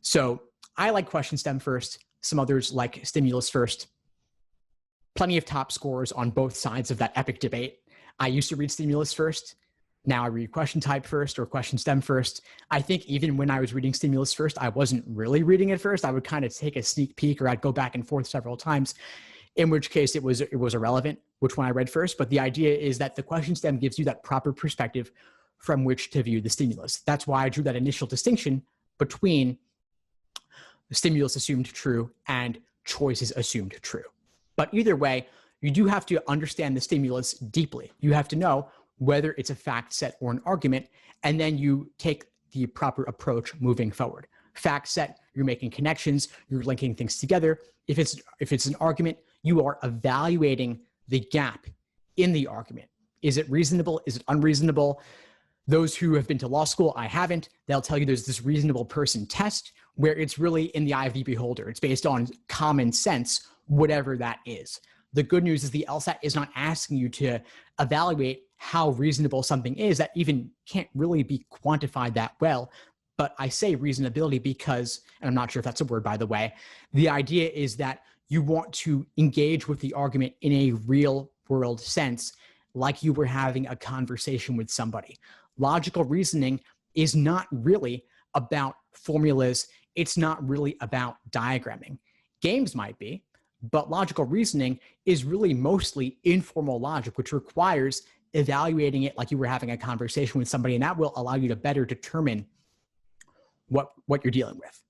So I like question stem first. Some others like stimulus first. Plenty of top scores on both sides of that epic debate. I used to read stimulus first. Now I read question type first or question stem first. I think even when I was reading stimulus first, I wasn't really reading it first. I would kind of take a sneak peek, or I'd go back and forth several times, in which case it was irrelevant which one I read first. But the idea is that the question stem gives you that proper perspective from which to view the stimulus. That's why I drew that initial distinction between the stimulus assumed true and choices assumed true. But either way, you do have to understand the stimulus deeply. You have to know whether it's a fact set or an argument, and then you take the proper approach moving forward. Fact set, you're making connections, you're linking things together. If it's an argument, you are evaluating the gap in the argument. Is it reasonable? Is it unreasonable? Those who have been to law school, I haven't, they'll tell you there's this reasonable person test where it's really in the eye of the beholder. It's based on common sense, whatever that is. The good news is the LSAT is not asking you to evaluate how reasonable something is. That even can't really be quantified that well. But I say reasonability because, and I'm not sure if that's a word, by the way, the idea is that you want to engage with the argument in a real world sense, like you were having a conversation with somebody. Logical reasoning is not really about formulas. It's not really about diagramming. Games might be, but logical reasoning is really mostly informal logic, which requires evaluating it like you were having a conversation with somebody, and that will allow you to better determine what you're dealing with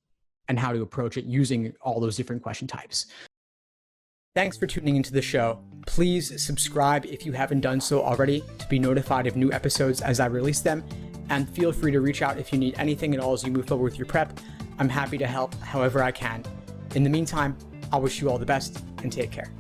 and how to approach it using all those different question types. Thanks for tuning into the show. Please subscribe if you haven't done so already to be notified of new episodes as I release them, and feel free to reach out if you need anything at all as you move forward with your prep. I'm happy to help however I can. In the meantime, I'll wish you all the best and take care.